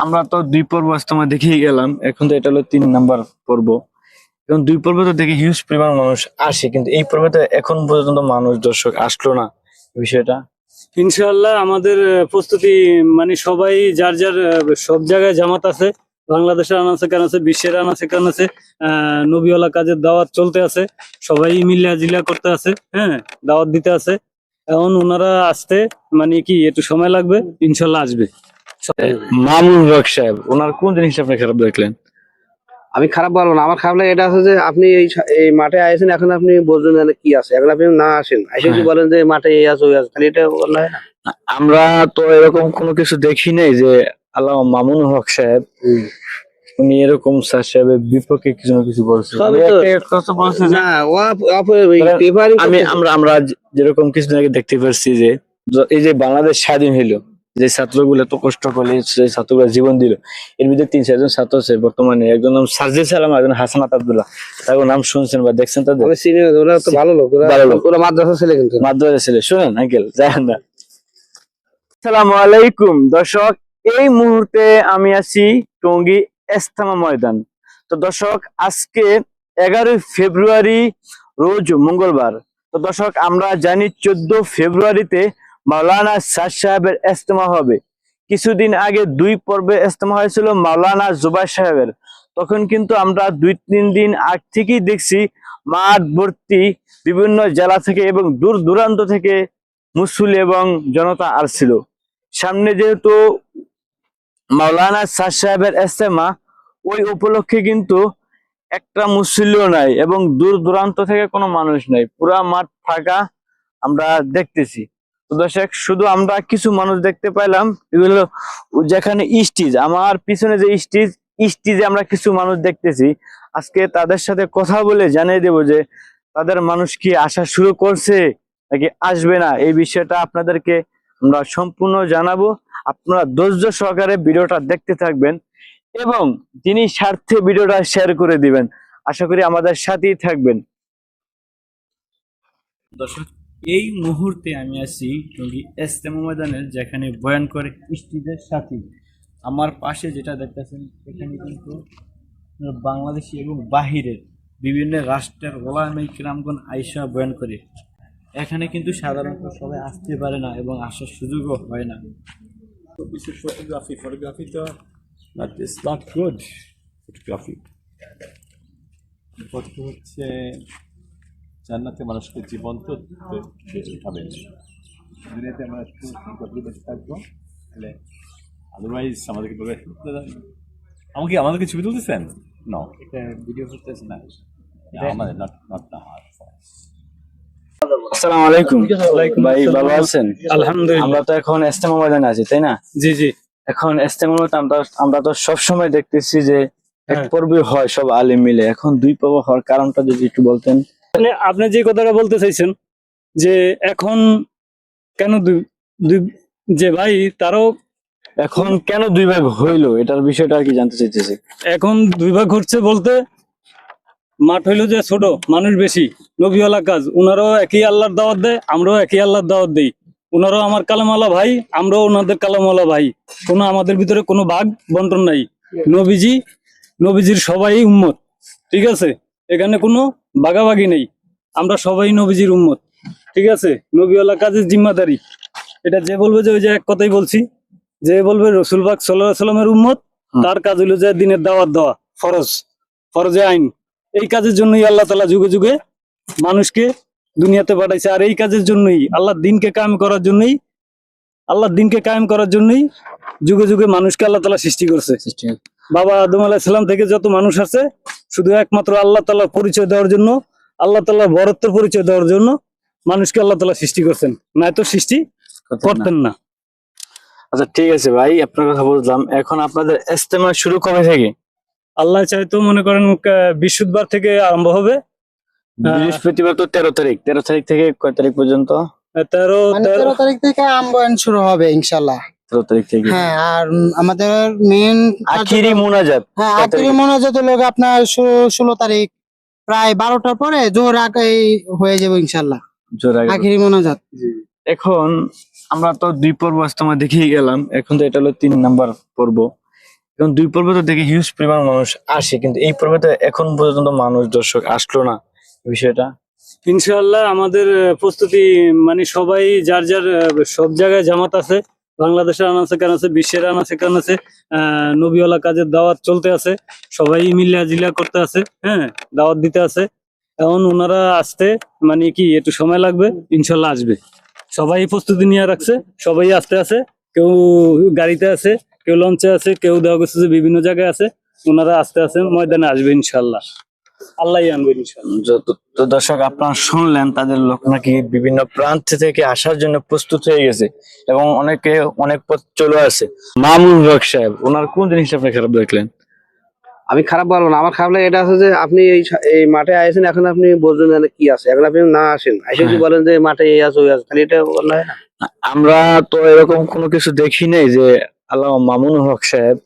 আমরা তো 2 পর্ব ইজতেমা দেখেই গেলাম, এখন তো এটা হলো 3 নাম্বার পর্ব। এবং 2 পর্ব তো দেখে হিউজ পরিমাণ মানুষ আসে, কিন্তু এই পর্বে তো এখন পর্যন্ত মানুষ দর্শক আসলো না। এই বিষয়টা ইনশাআল্লাহ আমাদের প্রস্তুতি মানে সবাই যার যার সব জায়গায় জামাত আছে। বাংলাদেশের আনাচে কানাচে, বিশ্বের আনাচে কানাচে নবীওয়ালা কাজের দাওয়াত চলতে আছে। সবাই মিল্লা জিল্লা করতে আছে, হ্যাঁ, দাওয়াত দিতে আছে। এখন ওনারা আসতে মানে কি একটু সময় লাগবে, ইনশাল্লাহ আসবে। মামুনুল হক সাহেব, ওনার কোন জিনিসটা আপনি খারাপ দেখলেন? আমি খারাপ বলবো না, আমার খারাপ লাগে এটা আছে যে আপনি এই মাঠে আইছেন, এখন আপনি বলছেন যে কি আছে, এখন আপনি না আসেন, এসে যদি বলেন যে মাঠে এই আছে ওই আছে, তাহলে এটা নয় না। আমরা তো এরকম কোনো কিছু দেখি নাই যে আল্লাহ মামুনুল হক সাহেব উনি এরকম স্যার সাহেবের বিপক্ষে কিছু না কিছু বলছে। সবই তো- কথা বলছে যে না পেপারিং আমরা যেরকম কিছুদিন আগে দেখতে পাচ্ছি যে এই যে বাংলাদেশ স্বাধীন হইলো, যে ছাত্রগুলো এত কষ্ট করলে, যে ছাত্রগুলো জীবন দিল, এর ভিতরে 3-4 জন ছাত্র আছে বর্তমানে। একজন নাম সার্জিস সালাম, একজন হাসানাত আব্দুল্লাহ। তাদের নাম শুনছেন বা দেখছেন? তাদের ওরা তো ভালো লোক, ভালো লোক। ওরা মাদ্রাসা ছেলে কিন্তু। মাদ্রাসা ছেলে। শুনেন আঙ্কেল, জানেন না। আসসালামু আলাইকুম দর্শক, এই মুহূর্তে আমি আছি টঙ্গী ইজতেমা ময়দান। তো দর্শক, আজকে 11 ফেব্রুয়ারি, রোজ মঙ্গলবার। তো দর্শক, আমরা জানি 14 ফেব্রুয়ারিতে মাওলানা সাদ সাহেবের ইজতেমা হবে। কিছুদিন আগে 2 পর্বে ইজতেমা হয়েছিল মাওলানা জুবাইর সাহেবের। তখন কিন্তু আমরা 2-3 দিন আগ থেকেই দেখছি মাঠ ভর্তি, বিভিন্ন জেলা থেকে এবং দূর দূরান্ত থেকে মুসল্লি এবং জনতা আসছিল। সামনে যেহেতু মাওলানা সাদ সাহেবের ইজতেমা, ওই উপলক্ষে কিন্তু একটা মুসল্লিও নাই এবং দূর দূরান্ত থেকে কোনো মানুষ নাই, পুরা মাঠ ফাঁকা আমরা দেখতেছি। তো দর্শক, শুধু আমরা কিছু মানুষ দেখতে পাইলাম, এগুলো যেখানে স্টেজ, আমার পিছনে যে স্টেজে আমরা কিছু মানুষ দেখতেছি। আজকে তাদের সাথে কথা বলে জানিয়ে দেব যে তাদের মানুষ কি আসা শুরু করছে নাকি আসবে না, এই বিষয়টা আপনাদেরকে আমরা সম্পূর্ণ জানাবো। আপনারা ধৈর্য সহকারে ভিডিওটা দেখতে থাকবেন এবং যিনি স্বার্থে ভিডিওটা শেয়ার করে দিবেন। আশা করি আমাদের সাথেই থাকবেন। দর্শক, এই মুহূর্তে আমি আছি টঙ্গী ইজতেমা ময়দানের, যেখানে বয়ান করে স্টেজের সাথে। আমার পাশে যেটা দেখতেছেন, এখানে কিন্তু বাংলাদেশি এবং বাহিরের বিভিন্ন রাষ্ট্রের ওলামায়ে কিরামগণ আইসা বয়ান করে। এখানে কিন্তু সাধারণত সবাই আসতে পারে না এবং আসার সুযোগও হয় না। Photography তো not is not good photography. Photo হচ্ছে জান্নাতে মানুষকে জীবন্ত হবে। দুনিয়াতে আমরা একটু বেঁচে থাকবো, তাহলে আদারওয়াইজ আমাদেরকে বলে আমাদেরকে ছবি তুলতেছেন না, এটা ভিডিও করতেছে না আমাদের নট নট না। আসসালামু আলাইকুম ভাই, ভালো আছেন? আলহামদুলিল্লাহ। আমরা তো এখন ইজতেমা ময়দানে আছি, তাই না? জি জি। এখন ইজতেমা ময়দানে আমরা তো সবসময় দেখতেছি যে এক হ্যাঁ। পর্বে হয় সব আলেম মিলে, এখন 2 পর্ব হওয়ার কারণটা যদি একটু বলতেন। মানে আপনি যে কথাটা বলতে চাইছেন যে এখন কেন যে ভাই তারও এখন কেন 2 ভাগ হইলো, এটার বিষয়টা আর কি জানতে চাইতেছি। এখন 2 ভাগ হচ্ছে বলতে, মাঠ হইলো যে ছোট, মানুষ বেশি, নবীওয়ালা কাজ, উনারাও একই আল্লাহর দাওয়াত দেয়, আমরাও একই আল্লাহর দাওয়াত দিই। উনারাও আমার কালামওয়ালা ভাই, আমরাও ওনাদের কালামওয়ালা ভাই। কোনো আমাদের ভিতরে কোনো ভাগ বন্টন নাই। নবীজির সবাই উম্মত, ঠিক আছে? এখানে কোনো ভাগাভাগি নেই, আমরা সবাই নবীজির উম্মত, ঠিক আছে? নবীওয়ালা কাজের জিম্মাদারি, এটা যে বলবে যে ওই যে এক কথাই বলছি, যে বলবে রসুল পাক সাল্লাল্লাহু আলাইহি সাল্লামের উম্মত, তার কাজ হইলো যে দিনের দাওয়াত দেওয়া, ফরজে আইন। এই কাজের জন্যই আল্লাহ তাআলা যুগে যুগে মানুষকে দুনিয়াতে পাঠাইছে। আর এই কাজের জন্যই আল্লাহর দিনকে কায়েম করার জন্যই যুগে যুগে মানুষকে আল্লাহ তাআলা সৃষ্টি করছে। বাবা আদম আলাইহিস সালাম থেকে যত মানুষ আছে, শুধু একমাত্র আল্লাহ তাআলার পরিচয় দেওয়ার জন্য, আল্লাহ তাআলার বরত্বের পরিচয় দেওয়ার জন্য মানুষকে আল্লাহ তাআলা সৃষ্টি করছেন, না তো সৃষ্টি করতেন না। আচ্ছা ঠিক আছে ভাই, আপনার কথা বুঝলাম। এখন আপনাদের ইজতেমা শুরু কবে থেকে? আল্লাহ চাইতো মনে করেন বৃহস্পতিবার থেকে আরম্ভ হবে। বৃহস্পতিবার তো 13 তারিখ। 13 তারিখ থেকে কয় তারিখ পর্যন্ত? 13 তারিখ থেকে আম্বয়ান শুরু হবে ইনশাল্লাহ। 13 তারিখ থেকে। হ্যাঁ, আর আমাদের মেন আখিরি মুনাজাত। হ্যাঁ, আখিরি মোনাজাত হলো আপনার 16 তারিখ, প্রায় 12টার পরে জোহর আগে হয়ে যাবে ইনশাল্লাহ আখিরি মোনাজাত। এখন আমরা তো 2 পর্ব ইজতেমা দেখেই গেলাম, এখন তো এটা হলো 3 নাম্বার পর্ব। এবং 2 পর্বে তো দেখি হিউজ পরিমাণ মানুষ আসে, কিন্তু এই পর্বে তো এখন পর্যন্ত মানুষ দর্শক আসলো না, এই বিষয়টা। ইনশাআল্লাহ আমাদের প্রস্তুতি মানে সবাই যার যার সব জায়গায় জামাত আছে, বাংলাদেশের আনাচে কানাচে, বিশ্বের আনাচে কানাচে নবীওয়ালা কাজের দাওয়াত চলতে আছে, সবাই মিলিয়া জিলিয়া করতে আছে, হ্যাঁ দাওয়াত দিতে আছে। এখন ওনারা আসতে মানে কি একটু সময় লাগবে, ইনশাল্লাহ আসবে। সবাই প্রস্তুতি নিয়ে রাখছে, সবাই আসতে আছে, কেউ গাড়িতে আছে, কেউ লঞ্চে আছে, কেউ দেওয়া গেছে যে বিভিন্ন জায়গায় আছে, ওনারা আসতে আছে, ময়দানে আসবে ইনশাল্লাহ, আল্লাহ আনবে ইনশাল্লাহ। তো দর্শক আপনারা শুনলেন, তাদের লোক নাকি বিভিন্ন প্রান্ত থেকে আসার জন্য প্রস্তুত হয়ে গেছে এবং অনেকে অনেক পথ চলে আসে। মামুন হক সাহেব, ওনার কোন জিনিসটা আপনি খারাপ দেখলেন? আমি খারাপ বলবো না, আমার খারাপ লাগে এটা আছে যে আপনি এই মাঠে আইছেন, এখন আপনি বলছেন যে কি আছে, এখন আপনি না আসেন এসে যদি বলেন যে মাঠে এই আছে ওই আছে, তাহলে এটা অন্যায় না? আমরা তো এরকম কোনো কিছু দেখি নাই যে আল্লাহ মামুন হক সাহেব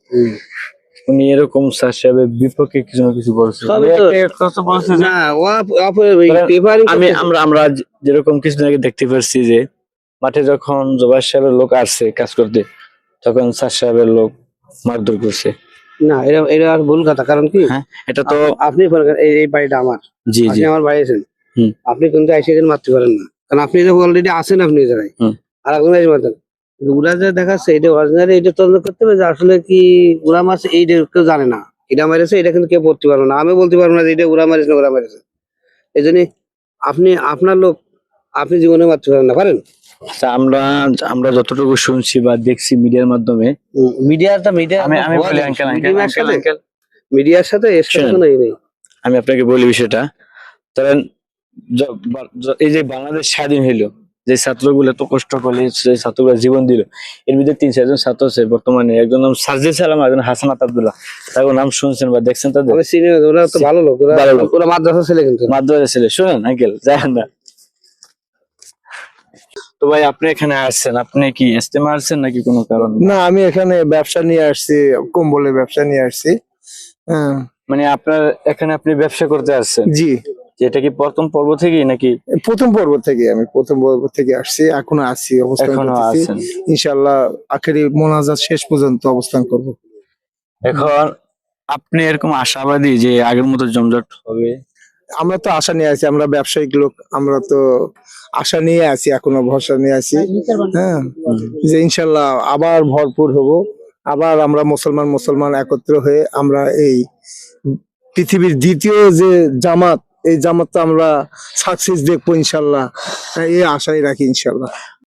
উনি এরকম স্যার সাহেবের বিপক্ষে কিছু না কিছু বলছে। সবই তো- একটা কথা বলছে যে না পেপারিং আমরা যেরকম কিছুদিন আগে দেখতে পারছি যে মাঠে যখন জোবাইর সাহেবের লোক আসছে কাজ করতে, তখন স্যার সাহেবের লোক মারধর করছে। না, এটা এটা আর ভুল কথা। কারণ কি, হ্যাঁ, এটা তো আপনি এই বাড়িটা আমার, জি জি আপনি আমার বাড়ি আছেন, হুম। আপনি কিন্তু এসে এখানে মারতে পারেন না, কারণ আপনি অলরেডি আছেন, আপনি এই জায়গায় হুম। আর একজন এসে মারতেন। কিন্তু ওরা যা দেখাচ্ছে এটা অরিজিনালি, এটা তদন্ত করতে হবে যে আসলে কি ওরা মারছে, এইটা কেউ জানে না, এটা মেরেছে, এটা কিন্তু কেউ বলতে পারবে না, আমি বলতে পারবো না যে এটা ওরা মেরেছে না ওরা মেরেছে। এই জন্য আপনি আপনার লোক আপনি জীবনে মারতে পারেন না, পারেন? আচ্ছা, আমরা যতটুকু শুনছি বা দেখছি মিডিয়ার মাধ্যমে, মিডিয়া আমি বলি আঙ্কেল আঙ্কেল মিডিয়ার সাথে এর সাথে শুনেন। কোনো ই নেই। আমি আপনাকে বলি বিষয়টা। ধরেন এই যে বাংলাদেশ স্বাধীন হইলো, যে ছাত্রগুলো এত কষ্ট করলে, যে ছাত্রগুলো জীবন দিল, এর ভিতরে 3-4 জন ছাত্র আছে বর্তমানে, একজন নাম সার্জিস সালাম, একজন হাসানাত আব্দুল্লাহ, তার নাম শুনছেন বা দেখছেন তাদের? আমি চিনি না, ওরা তো ভালো লোক, ভালো লোক। ওরা মাদ্রাসা ছেলে কিন্তু। মাদ্রাসা ছেলে। শুনেন আঙ্কেল, জানেন না তো ভাই, আপনি এখানে আসছেন, আপনি কি ইজতেমা আসছেন নাকি কোনো কারণ? না, আমি এখানে ব্যবসা নিয়ে আসছি, কম্বলের ব্যবসা নিয়ে আসছি। হ্যাঁ, মানে আপনার এখানে আপনি ব্যবসা করতে আসছেন? জি, যে এটা কি প্রথম পর্ব থেকেই নাকি প্রথম পর্ব থেকে, আমি প্রথম পর্ব থেকে আসছি, এখনো আছি, অবস্থান এখনো করতেছি। আছেন? ইনশাআল্লাহ আখেরি মোনাজাত শেষ পর্যন্ত অবস্থান করব। এখন আপনি এরকম আশাবাদী যে আগের মতো জমজট হবে? আমরা তো আশা নিয়ে আছি, আমরা ব্যবসায়িক লোক, আমরা তো আশা নিয়ে আছি, এখনো ভরসা নিয়ে আছি। হ্যাঁ, যে ইনশাআল্লাহ আবার ভরপুর হব, আবার আমরা মুসলমান একত্র হয়ে আমরা এই পৃথিবীর দ্বিতীয় যে জামাত, এই জামাতটা আমরা সাকসেস দেখবো ইনশাআল্লাহ, এই আশাই রাখি ইনশাআল্লাহ।